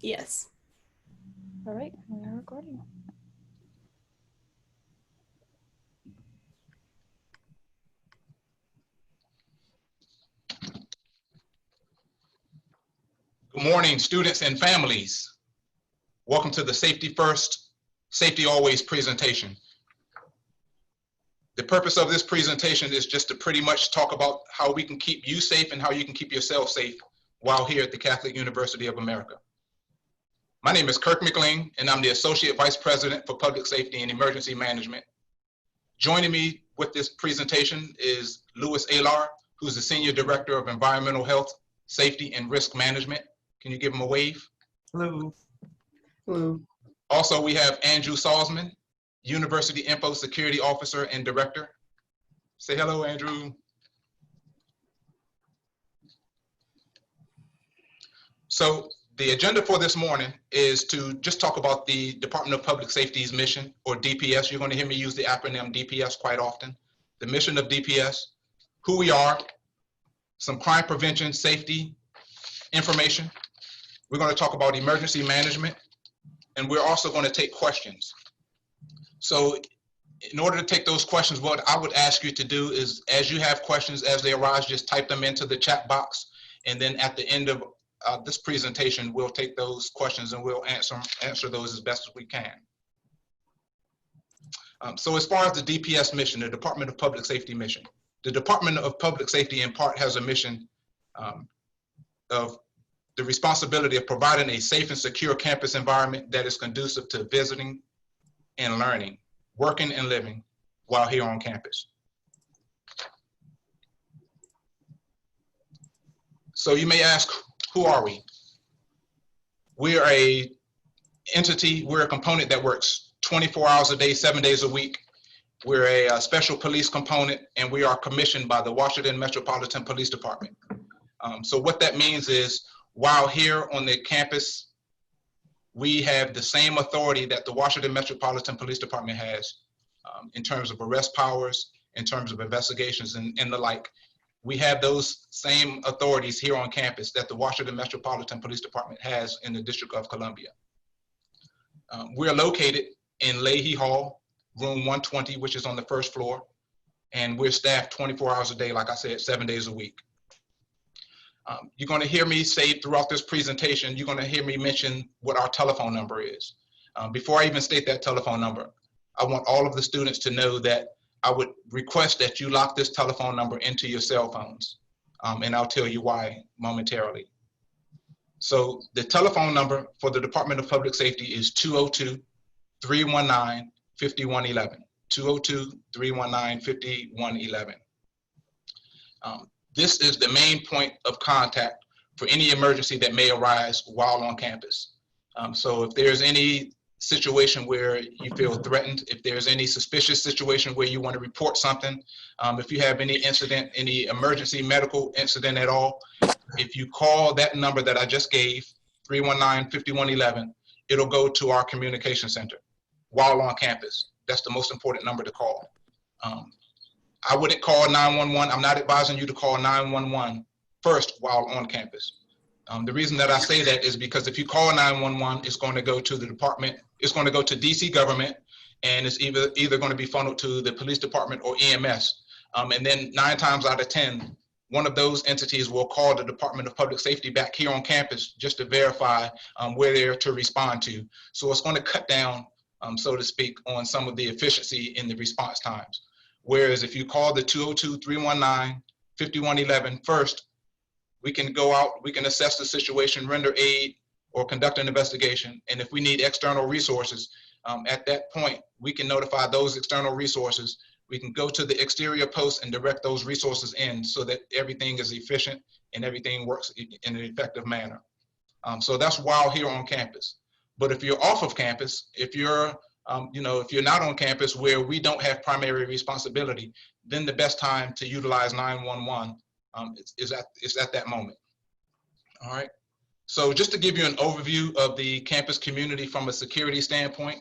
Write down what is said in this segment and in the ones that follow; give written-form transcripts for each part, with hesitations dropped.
Yes. All right, we are recording. Good morning, students and families. Welcome to the Safety First, Safety Always presentation. The purpose of this presentation is just to pretty much talk about how we can keep you safe and how you can keep yourself safe while here at the Catholic University of America. My name is Kirk McLean, and I'm the Associate Vice President for Public Safety and Emergency Management. Joining me with this presentation is Louis Alar, who's the Senior Director of Environmental Health, Safety, and Risk Management. Can you give him a wave? Hello. Hello. Also, we have Andrew Salzman, University Info Security Officer and Director. Say hello, Andrew. So the agenda for this morning is to just talk about the Department of Public Safety's mission, or DPS. You're going to hear me use the acronym DPS quite often. The mission of DPS, who we are, some crime prevention, safety information. We're going to talk about emergency management, and we're also going to take questions. So in order to take those questions, what I would ask you to do is, as you have questions as they arise, just type them into the chat box. And then at the end of this presentation, we'll take those questions and we'll answer those as best as we can. So as far as the DPS mission, the Department of Public Safety mission, the Department of Public Safety in part has a mission of the responsibility of providing a safe and secure campus environment that is conducive to visiting and learning, working and living while here on campus. So you may ask, who are we? We are a entity, we're a component that works 24 hours a day, 7 days a week. We're a special police component, and we are commissioned by the Washington Metropolitan Police Department. So what that means is, while here on the campus, we have the same authority that the Washington Metropolitan Police Department has in terms of arrest powers, in terms of investigations and the like. We have those same authorities here on campus that the Washington Metropolitan Police Department has in the District of Columbia. We're located in Leahy Hall, room 120, which is on the first floor, and we're staffed 24 hours a day, like I said, 7 days a week. You're going to hear me say throughout this presentation, you're going to hear me mention what our telephone number is. Before I even state that telephone number, I want all of the students to know that I would request that you lock this telephone number into your cell phones, and I'll tell you why momentarily. So the telephone number for the Department of Public Safety is 202-319-5111, 202-319-5111. This is the main point of contact for any emergency that may arise while on campus. So if there's any situation where you feel threatened, if there's any suspicious situation where you want to report something, if you have any incident, any emergency medical incident at all, if you call that number that I just gave, 319-5111, it'll go to our communication center while on campus. That's the most important number to call. I wouldn't call 911. I'm not advising you to call 911 first while on campus. The reason that I say that is because if you call 911, it's going to go to the department, it's going to go to DC government, and it's either going to be funneled to the police department or EMS. And then 9 times out of 10, one of those entities will call the Department of Public Safety back here on campus just to verify where they're to respond to. So it's going to cut down, so to speak, on some of the efficiency in the response times. Whereas if you call the 202-319-5111 first, we can go out, we can assess the situation, render aid, or conduct an investigation. And if we need external resources, at that point, we can notify those external resources. We can go to the exterior post and direct those resources in so that everything is efficient and everything works in an effective manner. So that's while here on campus. But if you're off of campus, if you're if you're not on campus where we don't have primary responsibility, then the best time to utilize 911 is at that moment. All right. So just to give you an overview of the campus community from a security standpoint,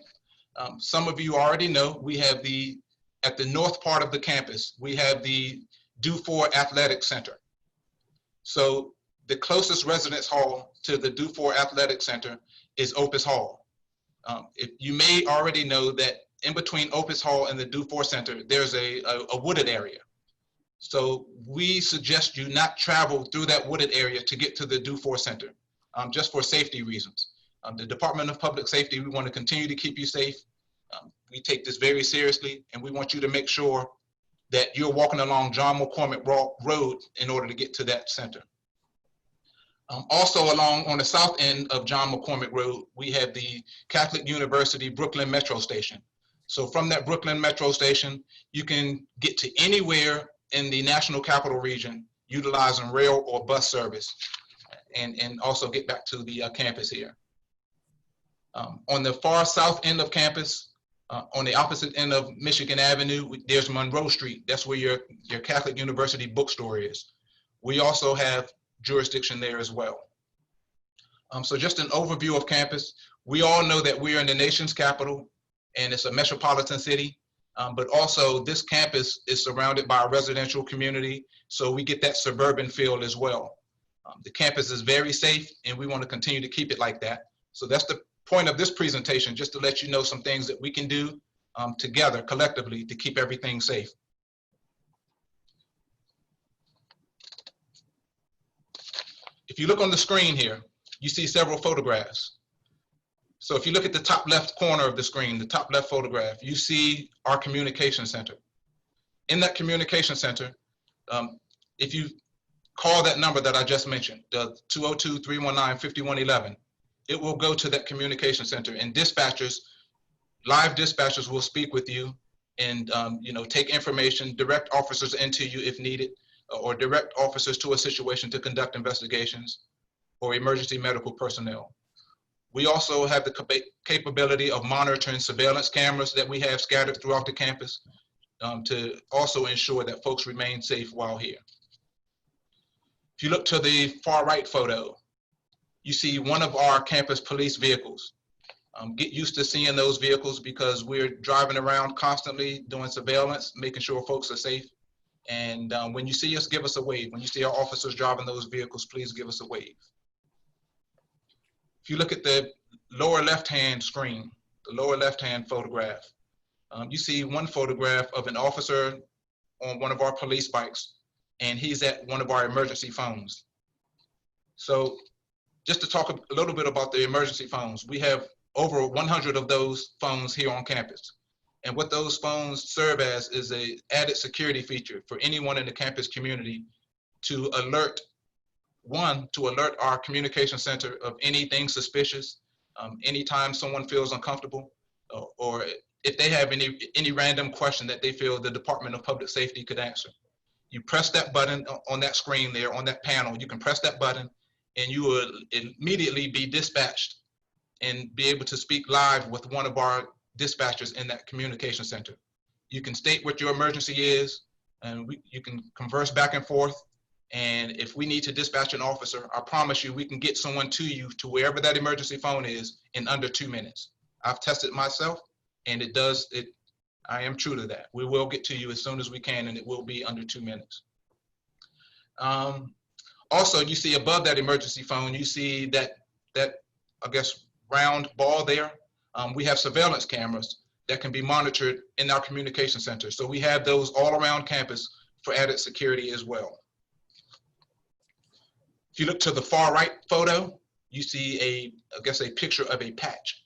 some of you already know we have at the north part of the campus, we have the Dufour Athletic Center. So the closest residence hall to the Dufour Athletic Center is Opus Hall. If you may already know that in between Opus Hall and the Dufour Center, there's a wooded area. So we suggest you not travel through that wooded area to get to the Dufour Center, just for safety reasons. The Department of Public Safety, we want to continue to keep you safe. We take this very seriously, and we want you to make sure that you're walking along John McCormick Road in order to get to that center. Also along on the south end of John McCormick Road, we have the Catholic University Brooklyn Metro Station. So from that Brooklyn Metro Station, you can get to anywhere in the National Capital Region utilizing rail or bus service, and also get back to the campus here. On the far south end of campus, on the opposite end of Michigan Avenue, there's Monroe Street. That's where your Catholic University bookstore is. We also have jurisdiction there as well. So just an overview of campus. We all know that we are in the nation's capital and it's a metropolitan city, but also this campus is surrounded by a residential community, so we get that suburban feel as well. The campus is very safe and we want to continue to keep it like that. So that's the point of this presentation, just to let you know some things that we can do together collectively to keep everything safe. If you look on the screen here, you see several photographs. So if you look at the top left corner of the screen, the top left photograph, you see our communication center. In that communication center, if you call that number that I just mentioned, the 202-319-5111, it will go to that communication center, and dispatchers, live dispatchers will speak with you and take information, direct officers into you if needed, or direct officers to a situation to conduct investigations or emergency medical personnel. We also have the capability of monitoring surveillance cameras that we have scattered throughout the campus to also ensure that folks remain safe while here. If you look to the far right photo, you see one of our campus police vehicles. Get used to seeing those vehicles because we're driving around constantly doing surveillance, making sure folks are safe. And when you see us, give us a wave. When you see our officers driving those vehicles, please give us a wave. If you look at the lower left-hand screen, the lower left-hand photograph, you see one photograph of an officer on one of our police bikes, and he's at one of our emergency phones. So just to talk a little bit about the emergency phones, we have over 100 of those phones here on campus. And what those phones serve as is an added security feature for anyone in the campus community to alert our communication center of anything suspicious, anytime someone feels uncomfortable, or if they have any random question that they feel the Department of Public Safety could answer. You press that button on that screen there, on that panel, you can press that button and you will immediately be dispatched and be able to speak live with one of our dispatchers in that communication center. You can state what your emergency is, and you can converse back and forth. And if we need to dispatch an officer, I promise you, we can get someone to you to wherever that emergency phone is in under 2 minutes. I've tested myself, and I am true to that. We will get to you as soon as we can, and it will be under 2 minutes. Also, you see above that emergency phone, you see that I guess, round ball there. We have surveillance cameras that can be monitored in our communication center. So we have those all around campus for added security as well. If you look to the far right photo, you see a picture of a patch.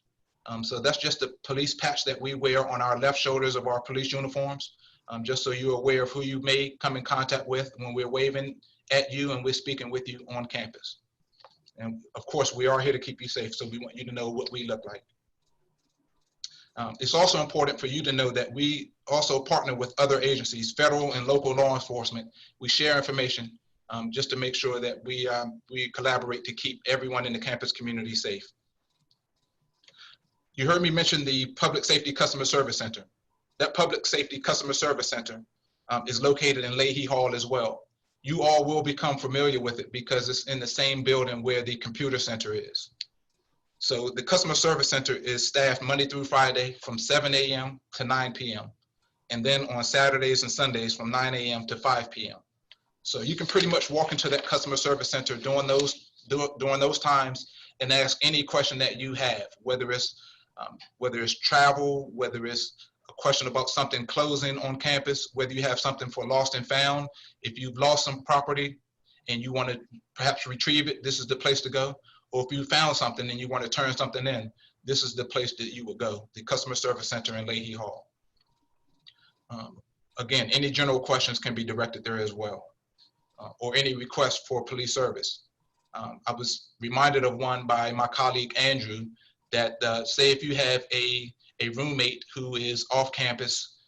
So that's just the police patch that we wear on our left shoulders of our police uniforms, just so you're aware of who you may come in contact with when we're waving at you and we're speaking with you on campus. And of course, we are here to keep you safe, so we want you to know what we look like. It's also important for you to know that we also partner with other agencies, federal and local law enforcement. We share information just to make sure that we collaborate to keep everyone in the campus community safe. You heard me mention the Public Safety Customer Service Center. That Public Safety Customer Service Center is located in Leahy Hall as well. You all will become familiar with it because it's in the same building where the computer center is. So the Customer Service Center is staffed Monday through Friday from 7 a.m. to 9 p.m. and then on Saturdays and Sundays from 9 a.m. to 5 p.m. So you can pretty much walk into that Customer Service Center during those during those times and ask any question that you have, whether it's travel, whether it's a question about something closing on campus, whether you have something for lost and found. If you've lost some property and you want to perhaps retrieve it, this is the place to go. Or if you found something and you want to turn something in, this is the place that you would go, the Customer Service Center in Leahy Hall. Again, any general questions can be directed there as well, or any request for police service. I was reminded of one by my colleague Andrew that say if you have a roommate who is off campus,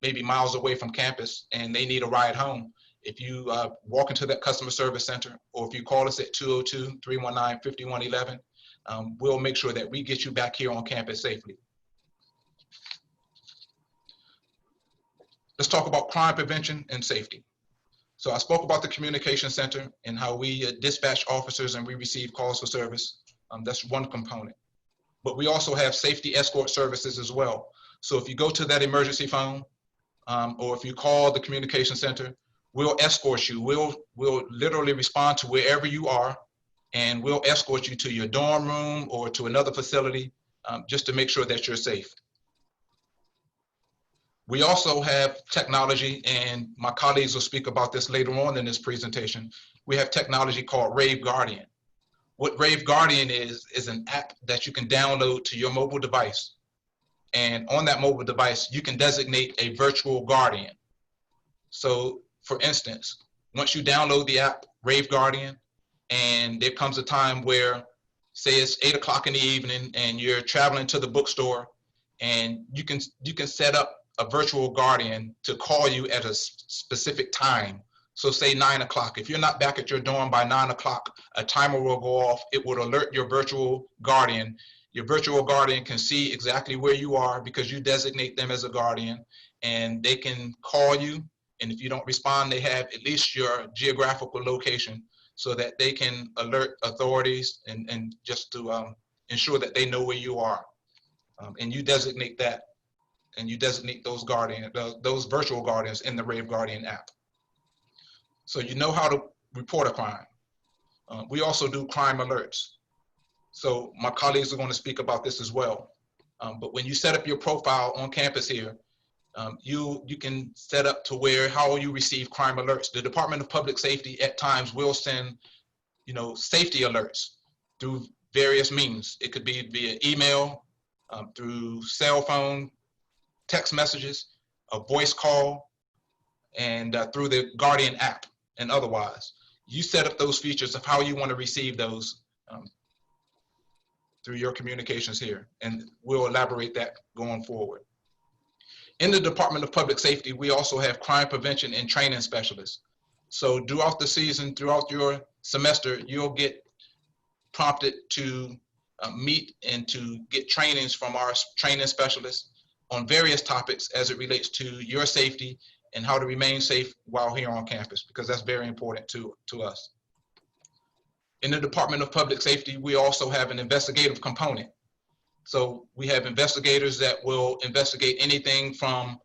maybe miles away from campus, and they need a ride home, if you walk into that Customer Service Center, or if you call us at 202-319-5111, we'll make sure that we get you back here on campus safely. Let's talk about crime prevention and safety. So I spoke about the communication center and how we dispatch officers and we receive calls for service. That's one component. But we also have safety escort services as well. So if you go to that emergency phone, or if you call the communication center, we'll escort you. We'll literally respond to wherever you are, and we'll escort you to your dorm room or to another facility, just to make sure that you're safe. We also have technology, and my colleagues will speak about this later on in this presentation. We have technology called Rave Guardian. What Rave Guardian is an app that you can download to your mobile device. And on that mobile device, you can designate a virtual guardian. So for instance, once you download the app, Rave Guardian, and there comes a time where, say it's 8 o'clock in the evening and you're traveling to the bookstore, and you can set up a virtual guardian to call you at a specific time. So say 9 o'clock. If you're not back at your dorm by 9 o'clock, a timer will go off. It would alert your virtual guardian. Your virtual guardian can see exactly where you are because you designate them as a guardian, and they can call you. And if you don't respond, they have at least your geographical location so that they can alert authorities and just to ensure that they know where you are. And you designate that, and you designate those those virtual guardians in the Rave Guardian app. So you know how to report a crime. We also do crime alerts. So my colleagues are going to speak about this as well. But when you set up your profile on campus here, you can set up to how you receive crime alerts. The Department of Public Safety at times will send, safety alerts through various means. It could be via email, through cell phone, text messages, a voice call, and through the Guardian app and otherwise. You set up those features of how you want to receive those through your communications here, and we'll elaborate that going forward. In the Department of Public Safety, we also have crime prevention and training specialists. So throughout the season, throughout your semester, you'll get prompted to meet and to get trainings from our training specialists on various topics as it relates to your safety and how to remain safe while here on campus, because that's very important to us. In the Department of Public Safety, we also have an investigative component. So we have investigators that will investigate anything from,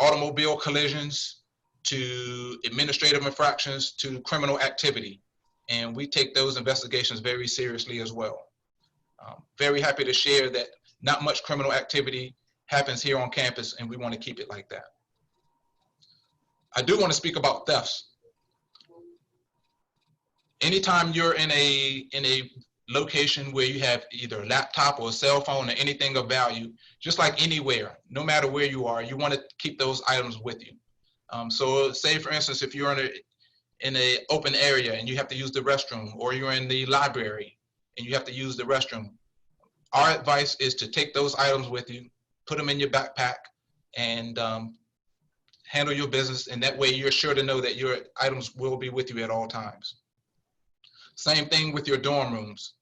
automobile collisions to administrative infractions to criminal activity. And we take those investigations very seriously as well. Very happy to share that not much criminal activity happens here on campus, and we want to keep it like that. I do want to speak about thefts. Anytime you're in a location where you have either a laptop or a cell phone or anything of value, just like anywhere, no matter where you are, you want to keep those items with you. So say, for instance, if you're in an open area and you have to use the restroom, or you're in the library and you have to use the restroom, our advice is to take those items with you, put them in your backpack, and handle your business. And that way you're sure to know that your items will be with you at all times. Same thing with your dorm rooms.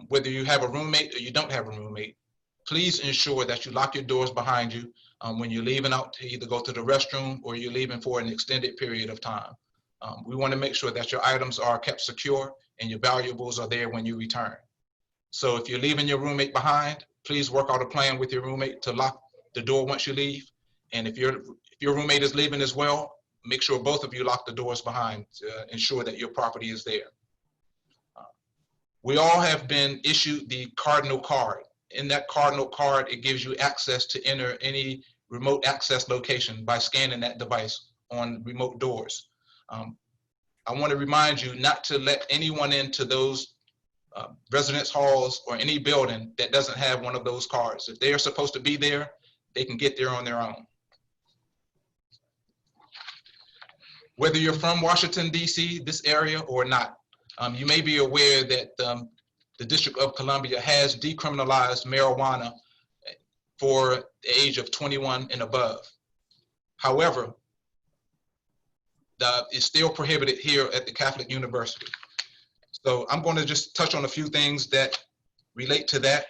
Whether you have a roommate or you don't have a roommate, please ensure that you lock your doors behind you when you're leaving out to either go to the restroom or you're leaving for an extended period of time. We want to make sure that your items are kept secure and your valuables are there when you return. So if you're leaving your roommate behind, please work out a plan with your roommate to lock the door once you leave. And if your roommate is leaving as well, make sure both of you lock the doors behind to ensure that your property is there. We all have been issued the Cardinal card. In that Cardinal card, it gives you access to enter any remote access location by scanning that device on remote doors. I want to remind you not to let anyone into those residence halls or any building that doesn't have one of those cards. If they are supposed to be there, they can get there on their own. Whether you're from Washington, D.C., this area or not, you may be aware that the District of Columbia has decriminalized marijuana for the age of 21 and above. However, it's still prohibited here at the Catholic University. So I'm going to just touch on a few things that relate to that,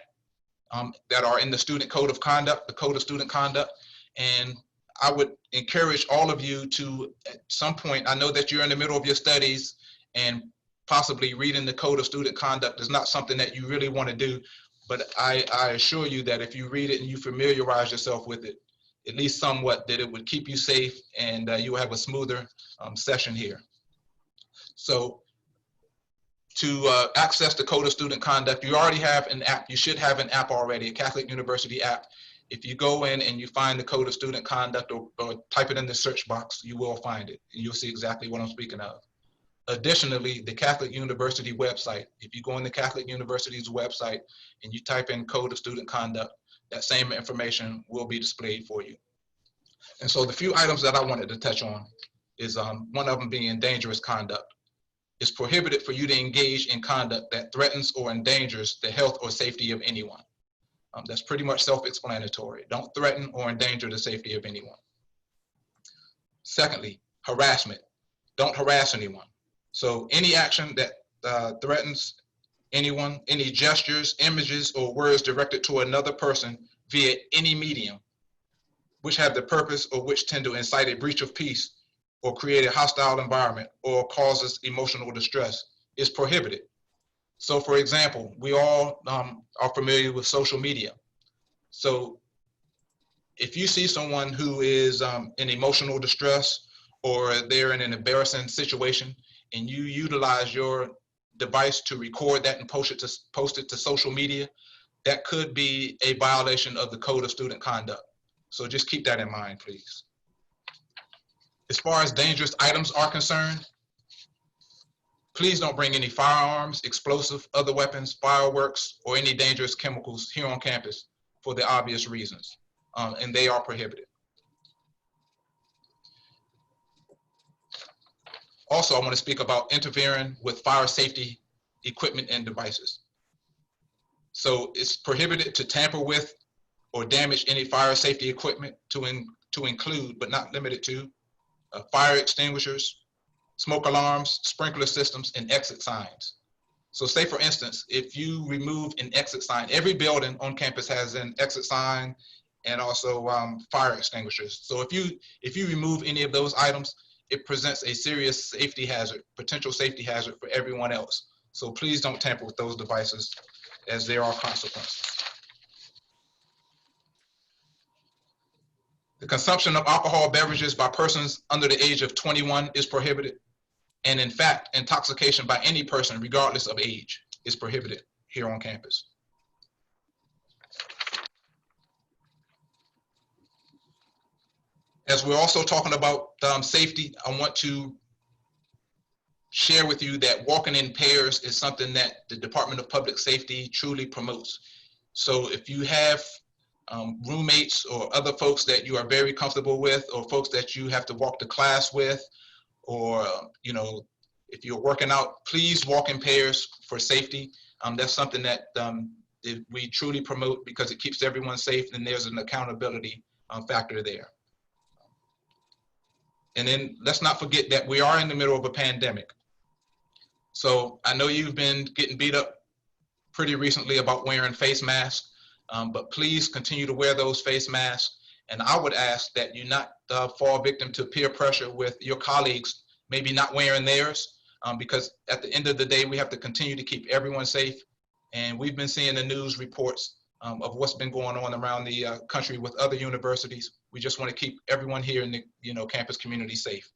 that are in the Student Code of Conduct, the Code of Student Conduct. And I would encourage all of you to, at some point, I know that you're in the middle of your studies and possibly reading the Code of Student Conduct is not something that you really want to do, but I assure you that if you read it and you familiarize yourself with it, at least somewhat, that it would keep you safe and you will have a smoother session here. So to access the Code of Student Conduct, you already have an app. You should have an app already, a Catholic University app. If you go in and you find the Code of Student Conduct or type it in the search box, you will find it and you'll see exactly what I'm speaking of. Additionally, the Catholic University website, if you go on the Catholic University's website and you type in Code of Student Conduct, that same information will be displayed for you. And so the few items that I wanted to touch on is one of them being dangerous conduct. It's prohibited for you to engage in conduct that threatens or endangers the health or safety of anyone. That's pretty much self-explanatory. Don't threaten or endanger the safety of anyone. Secondly, harassment. Don't harass anyone. So any action that threatens anyone, any gestures, images, or words directed to another person via any medium, which have the purpose or which tend to incite a breach of peace or create a hostile environment or causes emotional distress, is prohibited. So for example, we all are familiar with social media. So if you see someone who is in emotional distress or they're in an embarrassing situation and you utilize your device to record that and post it to social media, that could be a violation of the Code of Student Conduct. So just keep that in mind, please. As far as dangerous items are concerned, please don't bring any firearms, explosive, other weapons, fireworks, or any dangerous chemicals here on campus for the obvious reasons, and they are prohibited. Also, I want to speak about interfering with fire safety equipment and devices. So it's prohibited to tamper with or damage any fire safety equipment to include, but not limited to, fire extinguishers, smoke alarms, sprinkler systems, and exit signs. So say for instance, if you remove an exit sign, every building on campus has an exit sign and also fire extinguishers. So if you remove any of those items, it presents a serious safety hazard, potential safety hazard for everyone else. So please don't tamper with those devices as there are consequences. The consumption of alcohol beverages by persons under the age of 21 is prohibited. And in fact, intoxication by any person, regardless of age, is prohibited here on campus. As we're also talking about safety, I want to share with you that walking in pairs is something that the Department of Public Safety truly promotes. So if you have roommates or other folks that you are very comfortable with, or folks that you have to walk to class with, or if you're working out, please walk in pairs for safety. That's something that we truly promote because it keeps everyone safe and there's an accountability factor there. And then let's not forget that we are in the middle of a pandemic. So I know you've been getting beat up pretty recently about wearing face masks, but please continue to wear those face masks. And I would ask that you not fall victim to peer pressure with your colleagues, maybe not wearing theirs, because at the end of the day, we have to continue to keep everyone safe. And we've been seeing the news reports of what's been going on around the country with other universities. We just want to keep everyone here in the campus community safe.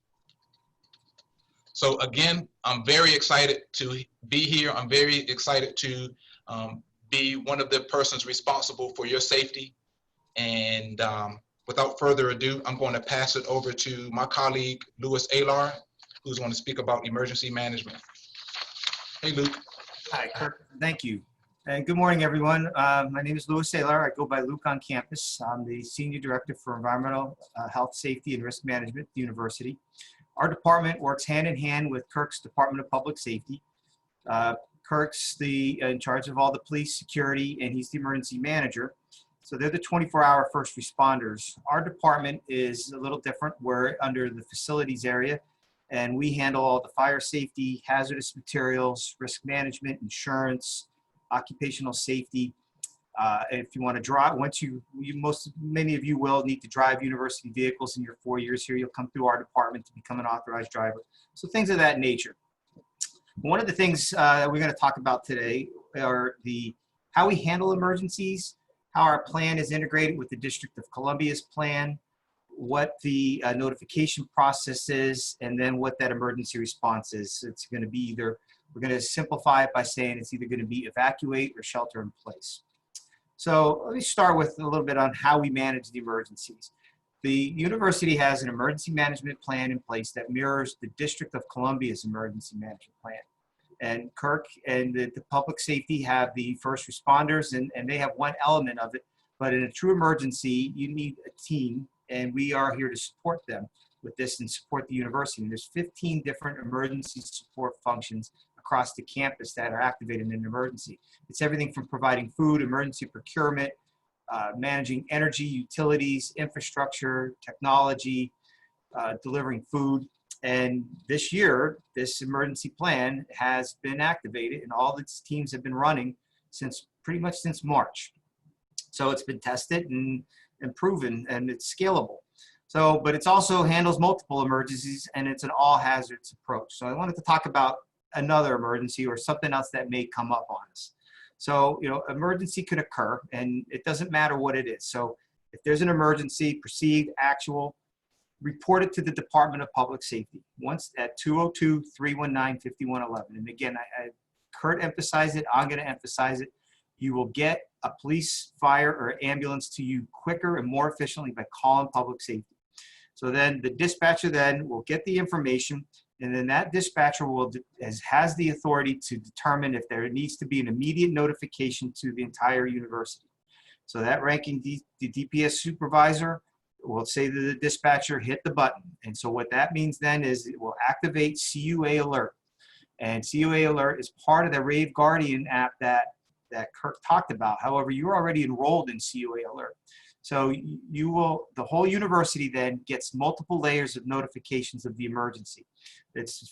So again, I'm very excited to be here. I'm very excited to be one of the persons responsible for your safety. And without further ado, I'm going to pass it over to my colleague, Louis Alar, who's going to speak about emergency management. Hey, Luke. Hi, Kirk. Thank you. And good morning, everyone. My name is Louis Alar. I go by Luke on campus. I'm the Senior Director for Environmental Health, Safety, and Risk Management at the university. Our department works hand in hand with Kirk's Department of Public Safety. Kirk's in charge of all the police security, and he's the emergency manager. So they're the 24-hour first responders. Our department is a little different. We're under the facilities area, and we handle all the fire safety, hazardous materials, risk management, insurance, occupational safety. If you want to drive, many of you will need to drive university vehicles in your 4 years here. You'll come through our department to become an authorized driver. So things of that nature. One of the things that we're going to talk about today are how we handle emergencies, how our plan is integrated with the District of Columbia's plan, what the notification process is, and then what that emergency response is. It's going to be we're going to simplify it by saying it's either going to be evacuate or shelter in place. So let me start with a little bit on how we manage the emergencies. The university has an emergency management plan in place that mirrors the District of Columbia's emergency management plan. And Kirk and the public safety have the first responders, and they have one element of it. But in a true emergency, you need a team, and we are here to support them with this and support the university. And there's 15 different emergency support functions across the campus that are activated in an emergency. It's everything from providing food, emergency procurement, managing energy, utilities, infrastructure, technology, delivering food. And this year, this emergency plan has been activated, and all its teams have been running pretty much since March. So it's been tested and proven, and it's scalable. So, but it also handles multiple emergencies, and it's an all hazards approach. So I wanted to talk about another emergency or something else that may come up on us. So, emergency could occur, and it doesn't matter what it is. So if there's an emergency, perceived, actual, report it to the Department of Public Safety once at 202-319-5111. And again, Kurt emphasized it, I'm going to emphasize it. You will get a police, fire, or ambulance to you quicker and more efficiently by calling public safety. So then the dispatcher will get the information, and then that dispatcher has the authority to determine if there needs to be an immediate notification to the entire university. So that ranking the DPS supervisor will say to the dispatcher, hit the button. And so what that means then is it will activate CUA Alert. And CUA Alert is part of the Rave Guardian app that Kirk talked about. However, you're already enrolled in CUA Alert. So the whole university then gets multiple layers of notifications of the emergency.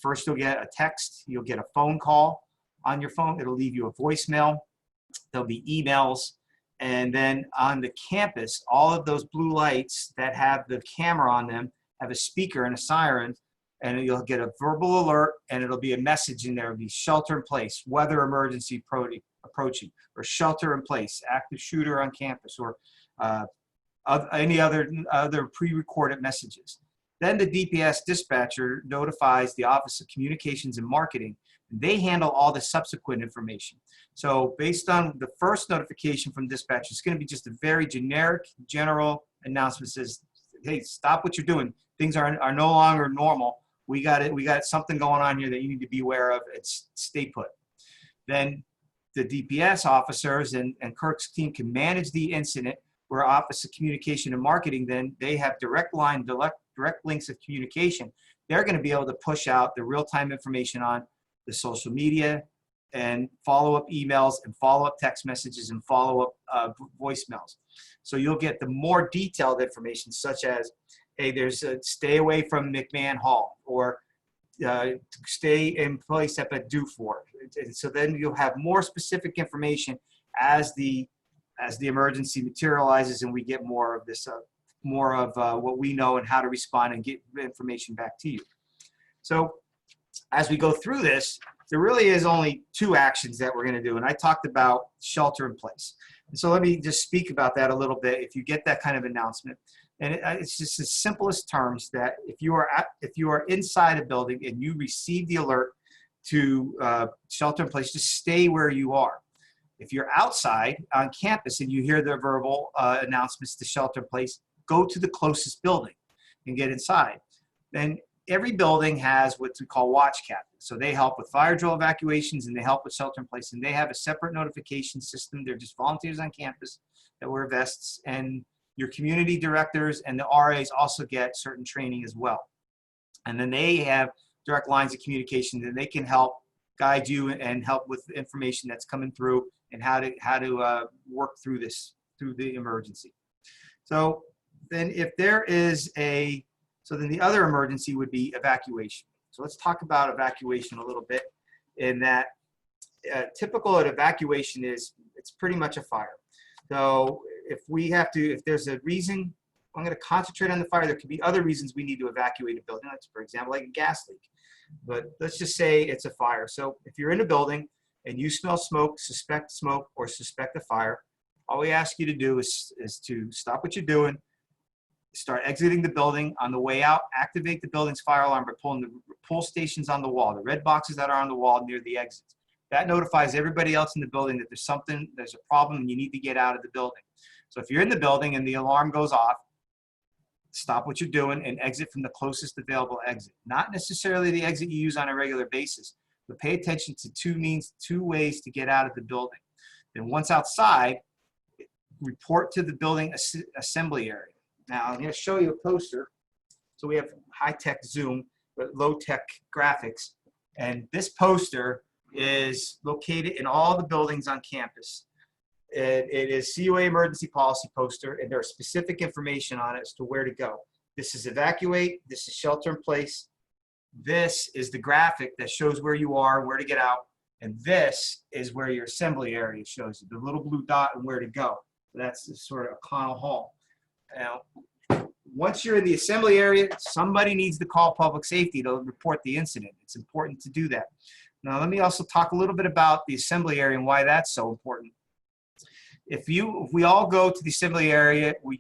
First you'll get a text, you'll get a phone call on your phone, it'll leave you a voicemail, there'll be emails, and then on the campus, all of those blue lights that have the camera on them have a speaker and a siren, and you'll get a verbal alert, and it'll be a message in there. It'll be shelter in place, weather emergency approaching, or shelter in place, active shooter on campus, or any other pre-recorded messages. Then the DPS dispatcher notifies the Office of Communications and Marketing. They handle all the subsequent information. So based on the first notification from dispatch, it's going to be just a very generic, general announcement that says, hey, stop what you're doing. Things are no longer normal. We got something going on here that you need to be aware of. Stay put. Then the DPS officers and Kirk's team can manage the incident, where Office of Communication and Marketing, then they have direct links of communication. They're going to be able to push out the real-time information on the social media and follow-up emails and follow-up text messages and follow-up voicemails. So you'll get the more detailed information, such as, hey, stay away from McMahon Hall, or stay in place up at Dufour. So then you'll have more specific information as the emergency materializes, and we get more of this, what we know and how to respond and get information back to you. So as we go through this, there really is only two actions that we're going to do, and I talked about shelter in place. And so let me just speak about that a little bit. If you get that kind of announcement, And it's just the simplest terms that if you are inside a building and you receive the alert to shelter in place, just stay where you are. If you're outside on campus and you hear the verbal announcements to shelter in place, go to the closest building and get inside. Then every building has what we call watch captains. So they help with fire drill evacuations and they help with shelter in place, and they have a separate notification system. They're just volunteers on campus that wear vests, and your community directors and the RAs also get certain training as well. And then they have direct lines of communication, and they can help guide you and help with the information that's coming through and how to work through the emergency. So then if there is then the other emergency would be evacuation. So let's talk about evacuation a little bit, in that typical evacuation is, it's pretty much a fire. So if there's a reason, I'm going to concentrate on the fire. There could be other reasons we need to evacuate a building. That's, for example, like a gas leak. But let's just say it's a fire. So if you're in a building and you smell smoke, suspect a fire, all we ask you to do is to stop what you're doing, start exiting the building. On the way out, activate the building's fire alarm by pulling the pull stations on the wall, the red boxes that are on the wall near the exits. That notifies everybody else in the building that there's a problem and you need to get out of the building. So if you're in the building and the alarm goes off, stop what you're doing and exit from the closest available exit. Not necessarily the exit you use on a regular basis, but pay attention to two ways to get out of the building. Then once outside, report to the building assembly area. Now I'm going to show you a poster. So we have high-tech Zoom, but low-tech graphics. And this poster is located in all the buildings on campus. It is COA emergency policy poster, and there's specific information on it as to where to go. This is evacuate, this is shelter in place. This is the graphic that shows where you are, where to get out. And this is where your assembly area shows you, the little blue dot and where to go. That's the sort of O'Connell Hall. Now, once you're in the assembly area, somebody needs to call public safety to report the incident. It's important to do that. Now, let me also talk a little bit about the assembly area and why that's so important. If we all go to the assembly area, we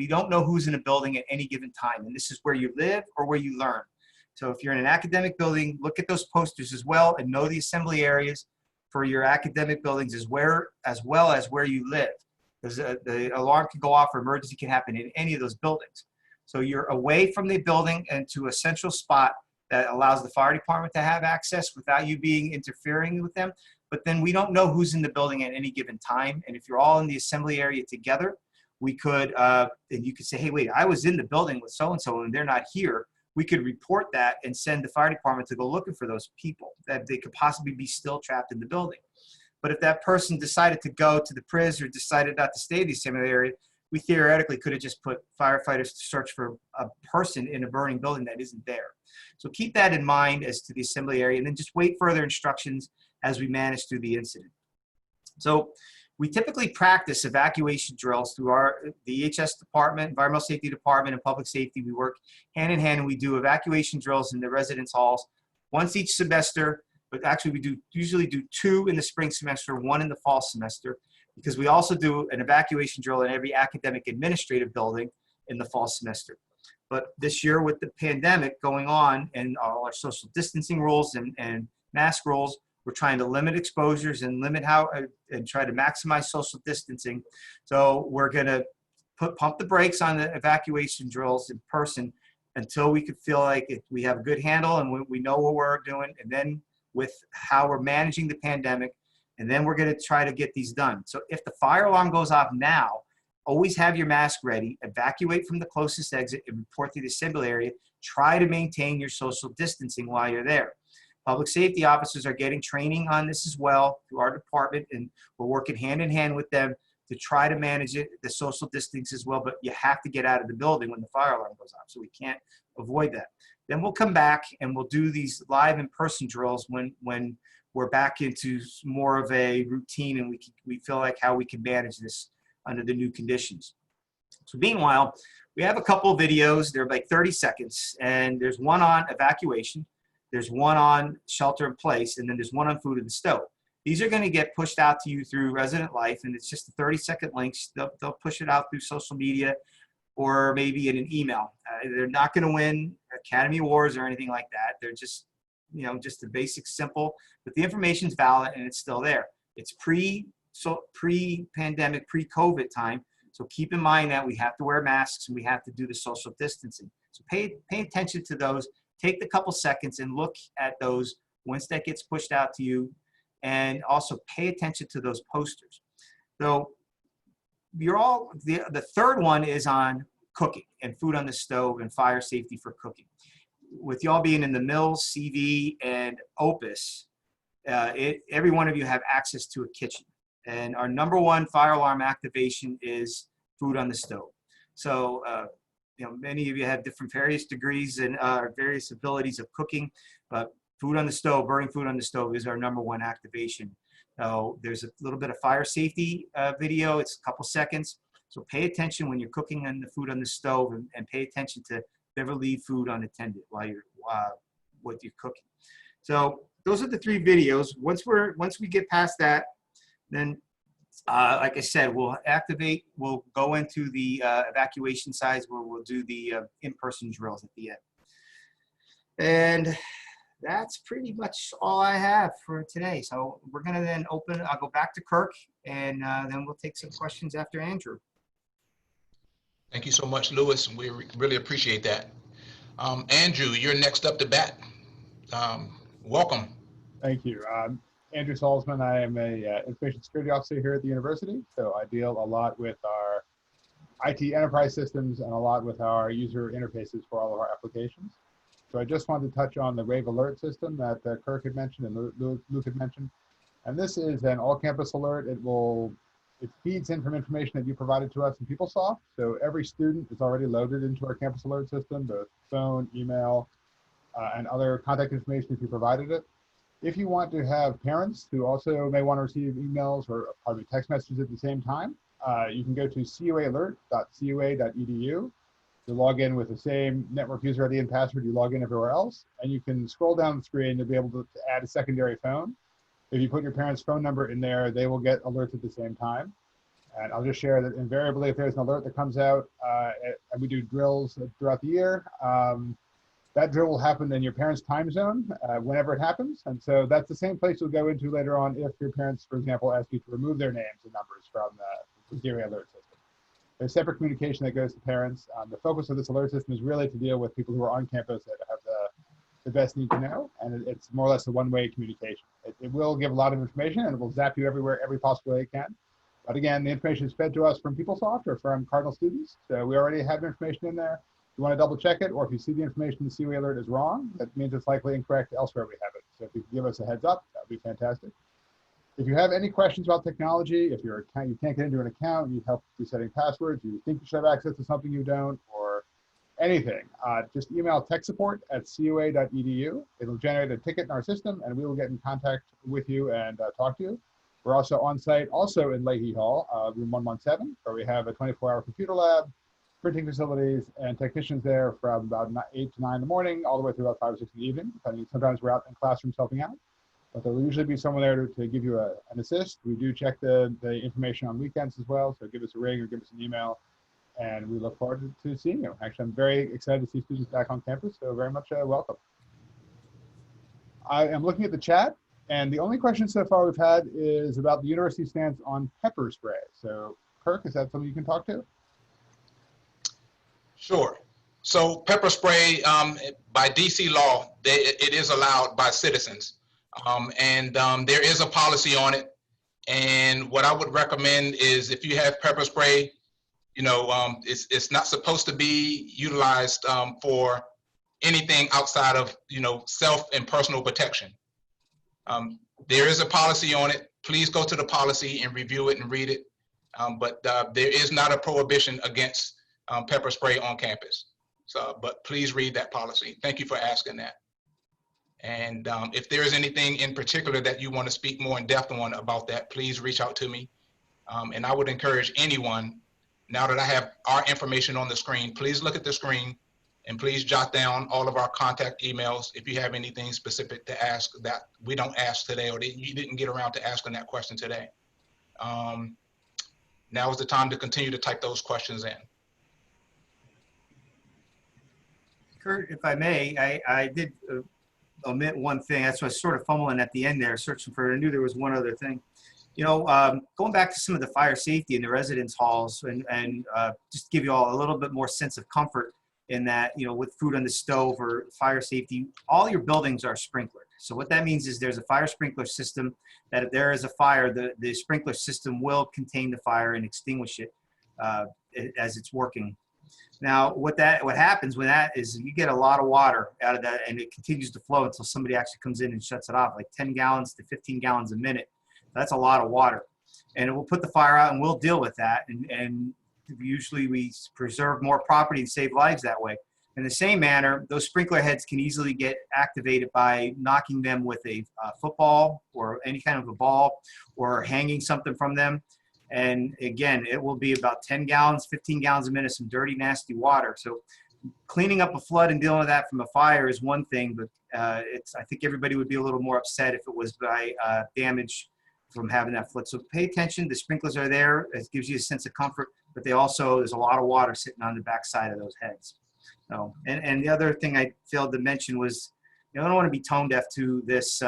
don't know who's in a building at any given time. And this is where you live or where you learn. So if you're in an academic building, look at those posters as well and know the assembly areas for your academic buildings as well as where you live. Because the alarm can go off or emergency can happen in any of those buildings. So you're away from the building and to a central spot that allows the fire department to have access without you interfering with them. But then we don't know who's in the building at any given time. And if you're all in the assembly area together, we could, and you could say, hey, wait, I was in the building with so-and-so and they're not here. We could report that and send the fire department to go looking for those people that they could possibly be still trapped in the building. But if that person decided to go to the prison or decided not to stay in the assembly area, we theoretically could have just put firefighters to search for a person in a burning building that isn't there. So keep that in mind as to the assembly area, and then just wait further instructions as we manage through the incident. So we typically practice evacuation drills through the EHS department, environmental safety department, and public safety. We work hand in hand and we do evacuation drills in the residence halls once each semester, but actually we usually do 2 in the spring semester, 1 in the fall semester, because we also do an evacuation drill in every academic administrative building in the fall semester. But this year with the pandemic going on and all our social distancing rules and mask rules, we're trying to limit exposures and try to maximize social distancing. So we're going to pump the brakes on the evacuation drills in person until we could feel like we have a good handle and we know what we're doing, and then with how we're managing the pandemic, and then we're going to try to get these done. So if the fire alarm goes off now, always have your mask ready, evacuate from the closest exit, and report to the assembly area. Try to maintain your social distancing while you're there. Public safety officers are getting training on this as well through our department, and we're working hand in hand with them to try to manage the social distance as well, but you have to get out of the building when the fire alarm goes off, so we can't avoid that. Then we'll come back and we'll do these live in-person drills when we're back into more of a routine and we feel like how we can manage this under the new conditions. So meanwhile, we have a couple of videos. They're like 30 seconds, and there's one on evacuation, there's one on shelter in place, and then there's one on food in the stove. These are going to get pushed out to you through Resident Life, and it's just 30-second links. They'll push it out through social media or maybe in an email. They're not going to win Academy Awards or anything like that. They're just, just the basic, simple, but the information's valid and it's still there. It's pre-pandemic, pre-COVID time. So keep in mind that we have to wear masks and we have to do the social distancing. So pay attention to those. Take the couple seconds and look at those once that gets pushed out to you. And also pay attention to those posters. So the third one is on cooking and food on the stove and fire safety for cooking. With y'all being in the Mills, CV, and Opus, every one of you have access to a kitchen. And our number one fire alarm activation is food on the stove. So, many of you have various degrees and various abilities of cooking, but food on the stove, burning food on the stove is our number one activation. So there's a little bit of fire safety video. It's a couple seconds. So pay attention when you're cooking on the food on the stove, and pay attention to never leave food unattended while you're cooking. So those are the 3 videos. Once we get past that, then like I said, we'll go into the evacuation sites where we'll do the in-person drills at the end. And that's pretty much all I have for today. So we're gonna then I'll go back to Kirk, and then we'll take some questions after Andrew. Thank you so much, Lewis. We really appreciate that. Andrew, you're next up to bat. Welcome. Thank you. Andrew Salzman. I am a information security officer here at the university. So I deal a lot with our IT enterprise systems and a lot with our user interfaces for all of our applications. So I just wanted to touch on the Rave alert system that Kirk had mentioned and Luke had mentioned. And this is an all-campus alert. It feeds in from information that you provided to us in PeopleSoft. So every student is already loaded into our campus alert system, both phone, email, and other contact information if you provided it. If you want to have parents who also may want to receive emails or probably text messages at the same time, you can go to cualert.cua.edu. You log in with the same network user ID and password you log in everywhere else, and you can scroll down the screen to be able to add a secondary phone. If you put your parents' phone number in there, they will get alerts at the same time. And I'll just share that invariably, if there's an alert that comes out, and we do drills throughout the year, that drill will happen in your parents' time zone whenever it happens. And so that's the same place you'll go into later on if your parents, for example, ask you to remove their names and numbers from the CUA alert system. There's separate communication that goes to parents. The focus of this alert system is really to deal with people who are on campus that have the best need to know, and it's more or less a one-way communication. It will give a lot of information, and it will zap you everywhere, every possible way it can. But again, the information is fed to us from PeopleSoft or from Cardinal students, so we already have information in there. If you want to double check it, or if you see the information in the CUA alert is wrong, that means it's likely incorrect elsewhere we have it. So if you can give us a heads up, that would be fantastic. If you have any questions about technology, if you can't get into an account, you need help resetting passwords, you think you should have access to something you don't, or anything, just email techsupport@cua.edu. It'll generate a ticket in our system, and we will get in contact with you and talk to you. We're also on site, also in Leahy Hall, room 117, where we have a 24-hour computer lab, printing facilities, and technicians there from about 8 to 9 in the morning, all the way through about 5 or 6 in the evening. Depending, sometimes we're out in classrooms helping out. But there will usually be someone there to give you an assist. We do check the information on weekends as well, so give us a ring or give us an email, and we look forward to seeing you. Actually, I'm very excited to see students back on campus, so very much welcome. I am looking at the chat, and the only question so far we've had is about the university stance on pepper spray. So, Kirk, is that something you can talk to? Sure. So pepper spray, by DC law, it is allowed by citizens. There is a policy on it. And what I would recommend is if you have pepper spray, it's not supposed to be utilized for anything outside of, self and personal protection. There is a policy on it. Please go to the policy and review it and read it. But there is not a prohibition against pepper spray on campus. So, but please read that policy. Thank you for asking that. And if there is anything in particular that you want to speak more in depth on about that, please reach out to me. And I would encourage anyone, now that I have our information on the screen, please look at the screen and please jot down all of our contact emails if you have anything specific to ask that we don't ask today, or that you didn't get around to asking that question today. Now is the time to continue to type those questions in. Kurt, if I may, I did omit one thing. That's why I was sort of fumbling at the end there, searching for it. I knew there was one other thing. You know, going back to some of the fire safety in the residence halls and just give you all a little bit more sense of comfort in that, you know, with food on the stove or fire safety, all your buildings are sprinklered. So what that means is there's a fire sprinkler system that if there is a fire, the sprinkler system will contain the fire and extinguish it as it's working. Now, what happens when that is you get a lot of water out of that and it continues to flow until somebody actually comes in and shuts it off, like 10 gallons to 15 gallons a minute. That's a lot of water. And it will put the fire out and we'll deal with that. And usually we preserve more property and save lives that way. In the same manner, those sprinkler heads can easily get activated by knocking them with a football or any kind of a ball or hanging something from them. And again, it will be about 10 gallons, 15 gallons a minute, some dirty, nasty water. So cleaning up a flood and dealing with that from a fire is one thing, but I think everybody would be a little more upset if it was by damage from having that flood. So pay attention. The sprinklers are there. It gives you a sense of comfort, but there's a lot of water sitting on the backside of those heads. So, and the other thing I failed to mention was, you know, I don't want to be tone deaf to this.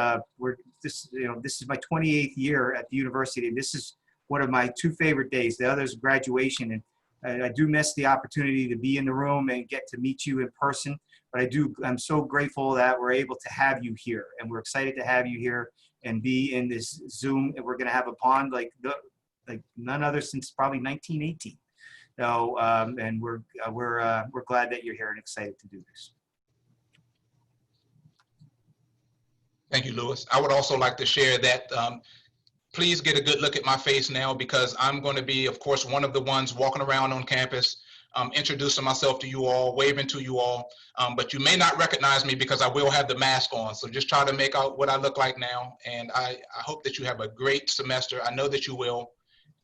This is my 28th year at the university, and this is one of my two favorite days. The other is graduation, and I do miss the opportunity to be in the room and get to meet you in person. But I'm so grateful that we're able to have you here, and we're excited to have you here and be in this Zoom. And we're going to have a bond like none other since probably 1918. So, and we're glad that you're here and excited to do this. Thank you, Louis. I would also like to share that please get a good look at my face now, because I'm going to be, of course, one of the ones walking around on campus, introducing myself to you all, waving to you all, but you may not recognize me because I will have the mask on. So just try to make out what I look like now. And I hope that you have a great semester. I know that you will.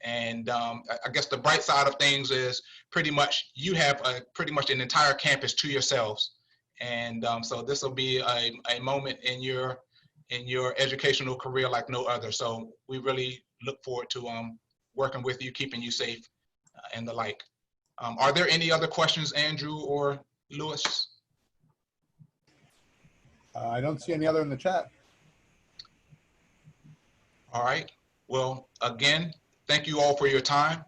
And I guess the bright side of things is pretty much you have pretty much an entire campus to yourselves. And so this will be a moment in your educational career like no other. So we really look forward to working with you, keeping you safe and the like. Are there any other questions, Andrew or Louis? I don't see any other in the chat. All right. Well, again, thank you all for your time.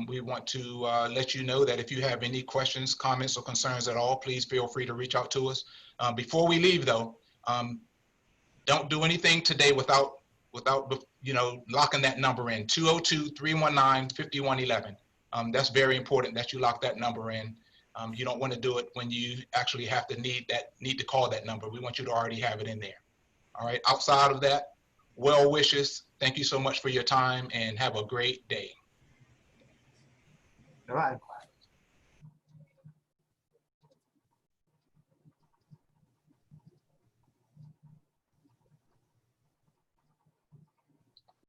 We want to let you know that if you have any questions, comments, or concerns at all, please feel free to reach out to us. Before we leave, though, don't do anything today without locking that number in, 202-319-5111. That's very important that you lock that number in. You don't want to do it when you actually have to need to call that number. We want you to already have it in there. All right. Outside of that, well wishes. Thank you so much for your time and have a great day. Bye-bye.